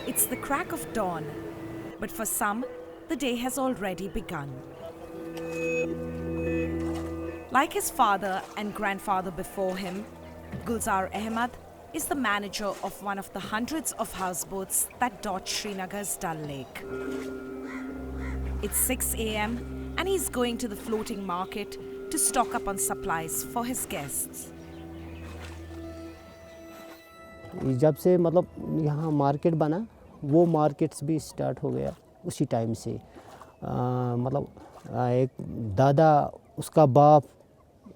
It's the crack of dawn, but for some, the day has already begun. Like his father and grandfather before him, Gulzar Ahmad is the manager of one of the hundreds of houseboats that dot Srinagar's Dal Lake. It's 6 a.m. and he's going to the floating market to stock up on supplies for his guests. जब से मतलब यहाँ market बना, वो markets भी start हो गया उसी टाइम से। मतलब एक दादा, उसका बाप,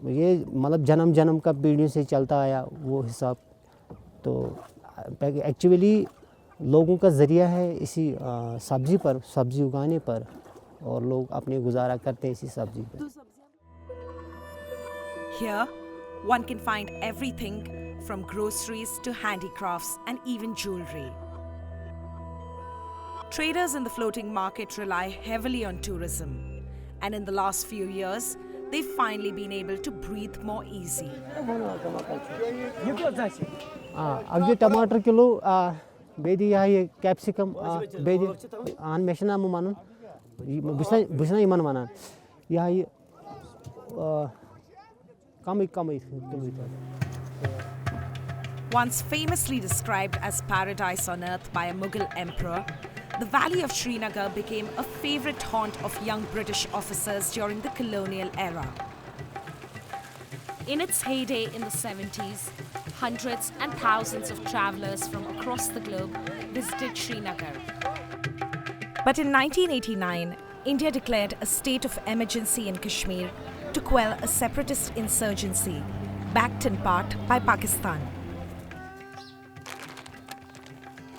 ये मतलब जन्म का पीढ़ी से चलता आया वो हिसाब। तो एक्चुअली लोगों का ज़रिया है इसी सब्ज़ी उगाने पर, और लोग अपने गुजारा करते हैं इसी सब्ज़ी पर। Here, one can find everything from groceries to handicrafts and even jewelry. Traders in the floating market rely heavily on tourism, and in the last few years, they've finally been able to breathe more easy. अब ये टमाटर kilo Bedi यहाँ ये capsicum Bedi आन मेशना मुमानन बुझना इमान माना यहाँ ये कम Once famously described as paradise on earth by a Mughal emperor, the valley of Srinagar became a favorite haunt of young British officers during the colonial era. In its heyday in the 70s, hundreds and thousands of travelers from across the globe visited Srinagar. But in 1989, India declared a state of emergency in Kashmir to quell a separatist insurgency, backed in part by Pakistan.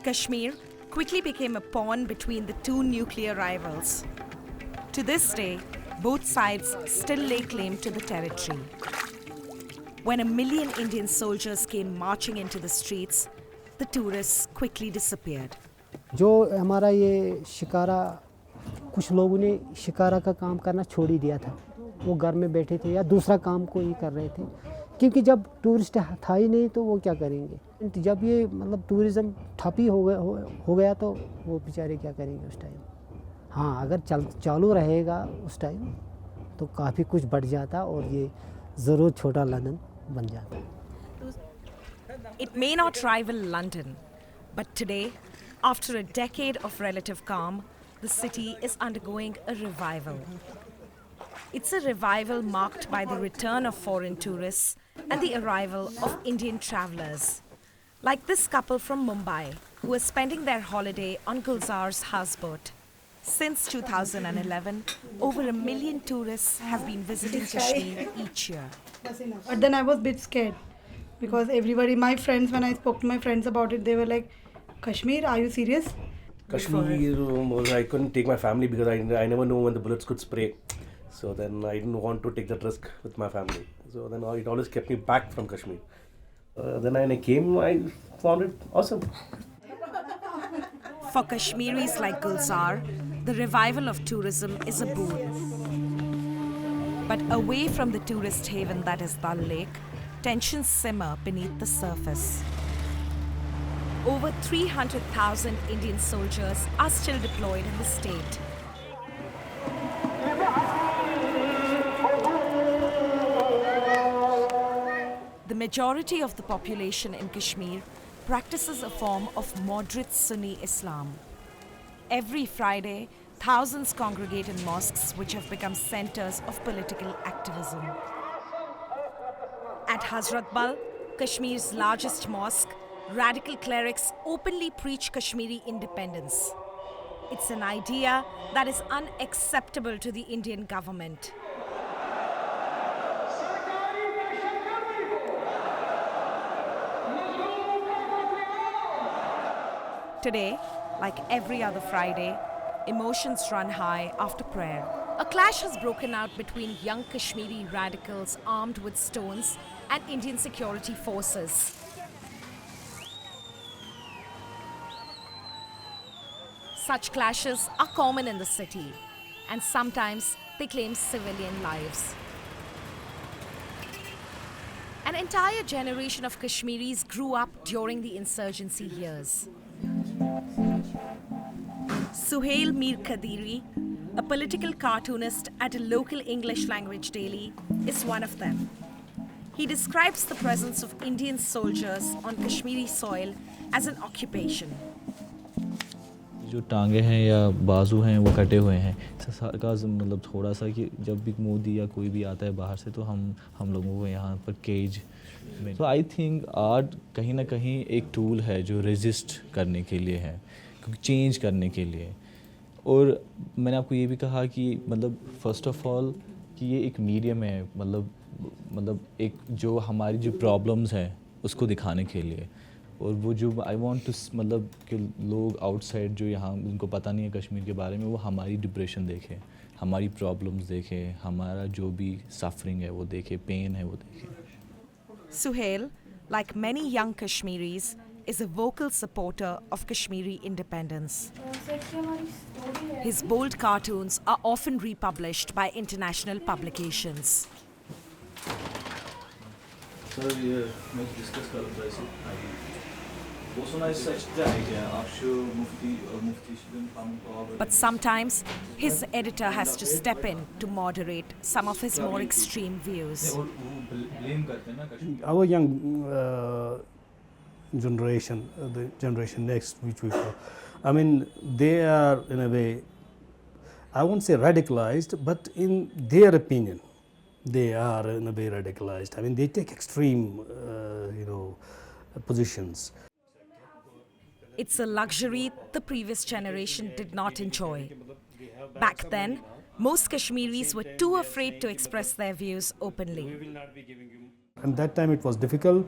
Kashmir quickly became a pawn between the two nuclear rivals. To this day, both sides still lay claim to the territory. When 1 million Indian soldiers came marching into the streets, the tourists quickly disappeared. जो हमारा ये शिकारा, कुछ लोगों ने शिकारा का काम करना छोड़ ही दिया था। वो घर में बैठे थे या दूसरा काम कोई कर रहे थे, क्योंकि जब टूरिस्ट था ही नहीं तो वो क्या करेंगे। जब ये मतलब टूरिज़्म ठप ही हो गया तो वो बेचारे क्या करेंगे उस टाइम। हाँ, अगर चालू रहेगा उस टाइम तो काफ़ी कुछ बढ़ जाता और ये ज़रूर छोटा लंदन बन जाता। It may not rival London, but today, after a decade of relative calm, the city is undergoing a revival. It's a revival marked by the return of foreign tourists and the arrival of Indian travelers. Like this couple from Mumbai, who are spending their holiday on Gulzar's houseboat. Since 2011, over 1 million tourists have been visiting Kashmir each year. But then I was a bit scared because everybody, my friends, when I spoke to my friends about it, they were like, Kashmir, are you serious? Kashmir, I couldn't take my family because I never know when the bullets could spray. So then I didn't want to take that risk with my family. So then it always kept me back from Kashmir. Then when I came, I found it awesome. For Kashmiris like Gulzar, the revival of tourism is a boon. But away from the tourist haven that is Dal Lake, tensions simmer beneath the surface. Over 300,000 Indian soldiers are still deployed in the state. The majority of the population in Kashmir practices a form of moderate Sunni Islam. Every Friday, thousands congregate in mosques which have become centers of political activism. At Hazrat Bal, Kashmir's largest mosque, radical clerics openly preach Kashmiri independence. It's an idea that is unacceptable to the Indian government. Today, like every other Friday, emotions run high after prayer. A clash has broken out between young Kashmiri radicals armed with stones and Indian security forces. Such clashes are common in the city, and sometimes they claim civilian lives. An entire generation of Kashmiris grew up during the insurgency years. Suhail Mir Kadiri, a political cartoonist at a local English language daily, is one of them. He describes the presence of Indian soldiers on Kashmiri soil as an occupation. जो टांगे हैं या बाजू हैं वो कटे हुए हैं का मतलब थोड़ा सा कि जब भी मोदी या कोई भी आता है बाहर से तो हम लोगों को यहाँ पर केज में तो आई थिंक आर्ट कहीं ना कहीं एक टूल है जो रेजिस्ट करने के लिए है क्योंकि चेंज करने के लिए और मैंने आपको ये भी कहा कि मतलब फ़र्स्ट ऑफ ऑल कि ये एक मीडियम है मतलब एक जो हमारी जो प्रॉब्लम्स हैं उसको दिखाने के लिए और वो जो आई वांट टू मतलब कि लोग आउटसाइड जो यहाँ उनको पता नहीं है कश्मीर के बारे में वो हमारी डिप्रेशन देखें हमारी प्रॉब्लम्स देखें हमारा जो भी सफरिंग है वो देखें पेन है वो देखें Suhail, like many young Kashmiris, is a vocal supporter of Kashmiri independence. His bold cartoons are often republished by international publications. Sir ये मैं डिस्कस कर रहा था इसे वो सुना इस सच क्या है क्या आपशो मुफ्ती But sometimes his editor has to step in to moderate some of his more extreme views. Blame करते हैं ना Kashmir Our young generation, the generation next, which we call, I mean, they are in a way, I won't say radicalized, but in their opinion, they are in a way radicalized. I mean, they take extreme, positions. It's a luxury the previous generation did not enjoy. Back then, most Kashmiris were too afraid to express their views openly. And that time it was difficult.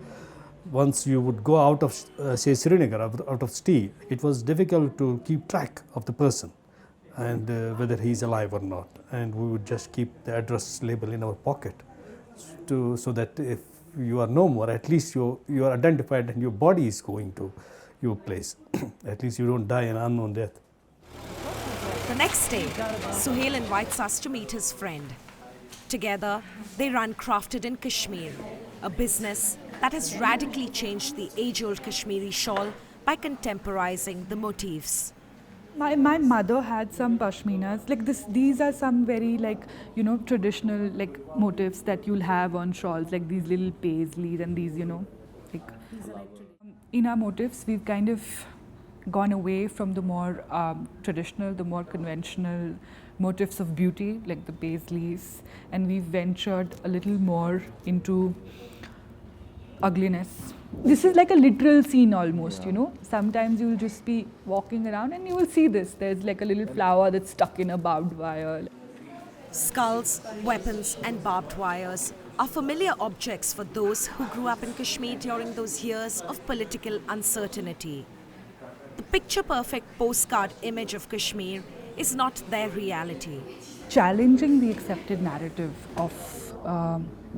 Once you would go out of, say, Srinagar, out of city, it was difficult to keep track of the person and whether he's alive or not. And we would just keep the address label in our pocket so that if you are no more, at least you are identified and your body is going to your place. At least you don't die an unknown death. The next day, Suhail invites us to meet his friend. Together, they run Crafted in Kashmir, a business that has radically changed the age-old Kashmiri shawl by contemporizing the motifs. My mother had some pashminas like this. These are some very traditional motifs that you'll have on shawls, like these little paisleys and these in our motifs we've kind of gone away from the more traditional, the more conventional motifs of beauty like the paisleys, and we've ventured a little more into ugliness. This is like a literal scene almost, Sometimes you'll just be walking around and you will see this. There's like a little flower that's stuck in a barbed wire. Skulls, weapons and barbed wires are familiar objects for those who grew up in Kashmir during those years of political uncertainty. The picture-perfect postcard image of Kashmir is not their reality. Challenging the accepted narrative of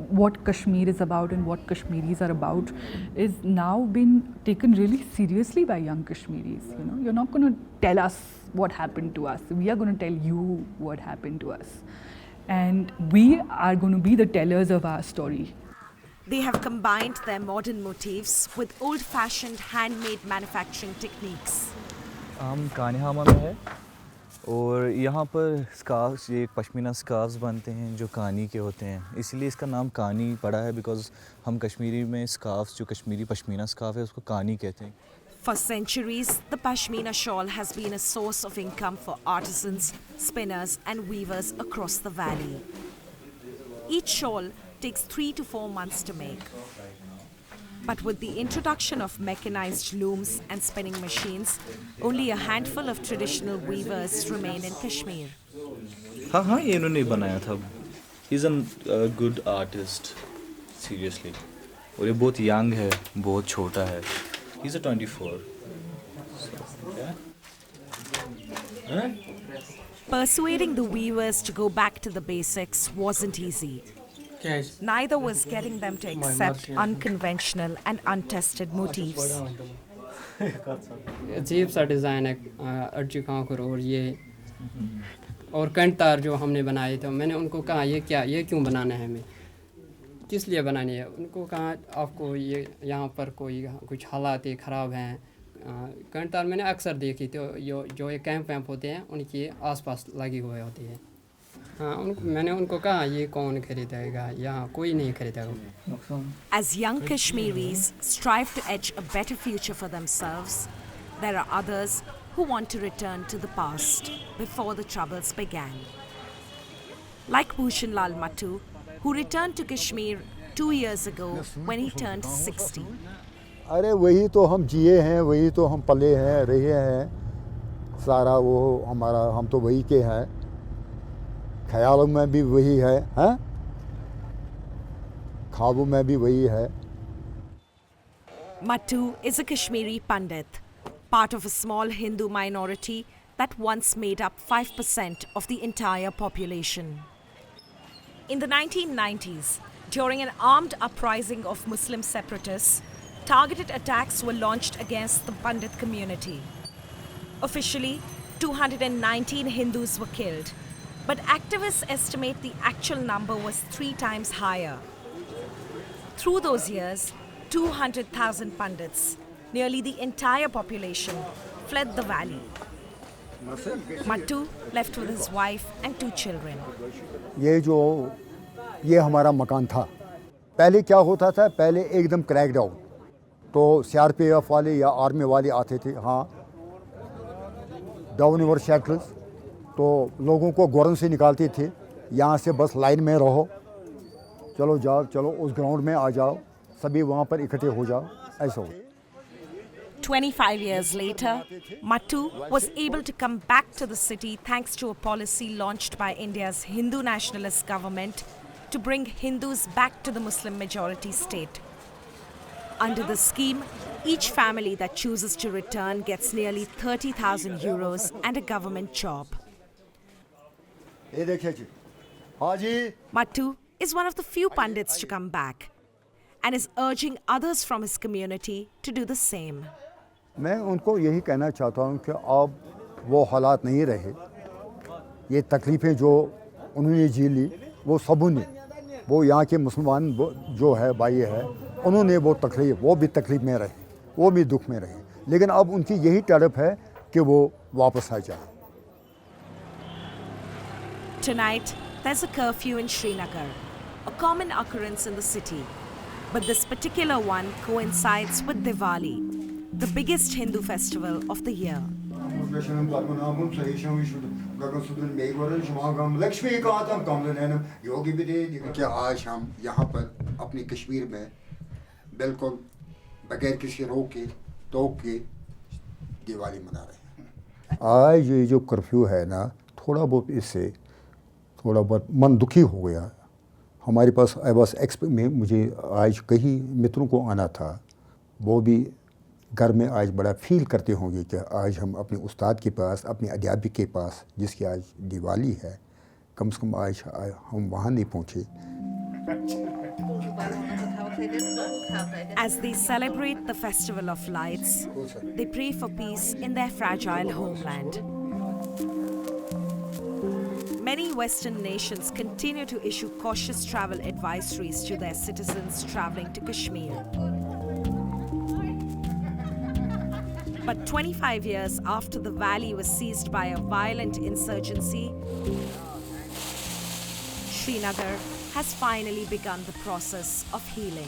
what Kashmir is about and what Kashmiris are about is now been taken really seriously by young Kashmiris. You're not going to tell us what happened to us. We are going to tell you what happened to us. And we are going to be the tellers of our story. They have combined their modern motifs with old-fashioned handmade manufacturing techniques. हम कान्हामा में है और यहाँ पर scarfs ये pashmina scarfs बनते हैं जो कानी के होते हैं इसलिए इसका नाम कानी पड़ा है बिकॉज हम कश्मीरी में स्कार्फ्स जो कश्मीरी पश्मीना स्कार्फ है उसको कानी कहते हैं. For centuries, the Pashmina shawl has been a source of income for artisans, spinners and weavers across the valley. Each shawl takes 3 to 4 months to make. But with the introduction of mechanized looms and spinning machines, only a handful of traditional weavers remain in Kashmir. हाँ ये इन्होंने बनाया था. He's a good artist, seriously. और ये बहुत young है, बहुत छोटा है. He's a 24. Persuading the weavers to go back to the basics wasn't easy. Neither was getting them to accept unconventional and untested motifs. अजीब सा डिज़ाइन है अर्जी खांखर और ये और कंठ तार जो हमने बनाए थे मैंने उनको कहा ये क्या ये क्यों बनाना है हमें किस लिए बनानी है? उनको कहा आपको ये यहाँ पर कोई कुछ हालात ख़राब हैं। कंटार मैंने अक्सर देखी तो जो ये कैंप वैम्प होते हैं उनके आसपास लगी हुए होती है। हाँ, मैंने उनको कहा ये कौन खरीदेगा, यहाँ कोई नहीं खरीदेगा। As young Kashmiris strive to etch a better future for themselves, there are others who want to return to the past before the troubles began. Like Bhushan Lal Mattu, who returned to Kashmir 2 years ago when he turned 60. अरे वही तो हम जिए हैं, वही तो हम पले हैं, रहे हैं, सारा वो हमारा, हम तो वही के हैं, ख्यालों में भी वही है, हैं? ख्वाबों में भी वही है। Mattu is a Kashmiri Pandit, part of a small Hindu minority that once made up 5% of the entire population. In the 1990s, during an armed uprising of Muslim separatists, targeted attacks were launched against the Pandit community. Officially, 219 Hindus were killed, but activists estimate the actual number was 3 times higher. Through those years, 200,000 Pandits, nearly the entire population, fled the valley. Mattu left with his wife and 2 children. ये हमारा मकान था। पहले क्या होता था, पहले एकदम क्रैक डाउन, तो CRPF वाले या आर्मी वाले आते थे, हाँ, डाउन योर शैकल्स, तो लोगों को गोरन से निकालते थे, यहाँ से बस लाइन में रहो, चलो जाओ, चलो उस ग्राउंड में आ जाओ, सभी वहाँ पर इकट्ठे हो जाओ, ऐसा हो। 25 years later, Mattu was able to come back to the city thanks to a policy launched by India's Hindu nationalist government to bring Hindus back to the Muslim majority state. Under the scheme, each family that chooses to return gets nearly 30,000 euros and a government job. Mattu is one of the few Pandits to come back and is urging others from his community to do the same. मैं उनको यही कहना चाहता हूँ कि अब वो हालात नहीं रहे, ये तकलीफ़ें जो उन्होंने जी ली, वो सबों ने, वो यहाँ के मुसलमान जो है भाई है, उन्होंने वो भी तकलीफ़ में रहे, वो भी दुख में रहे, लेकिन अब उनकी यही तड़प है कि वो वापस आ जाए। Tonight, there's a curfew in Srinagar, a common occurrence in the city. But this particular one coincides with Diwali, the biggest Hindu festival of the year. कि आज हम यहाँ पर अपनी कश्मीर में बिल्कुल बगैर किसी रोक के टोक के दिवाली मना रहे हैं। आज ये जो कर्फ्यू है ना, थोड़ा बहुत इससे थोड़ा बहुत मन दुखी हो गया। हमारे पास मुझे आज कई मित्रों को आना था, वो भी घर में आज बड़ा फील करते होंगे कि आज हम अपने उस्ताद के पास, अपने अध्यापक के पास, जिसकी आज दिवाली है, कम से कम आज हम वहाँ नहीं पहुँचे। As they celebrate the festival of lights, they pray for peace in their fragile homeland. Many Western nations continue to issue cautious travel advisories to their citizens traveling to Kashmir. But 25 years after the valley was seized by a violent insurgency, Srinagar has finally begun the process of healing.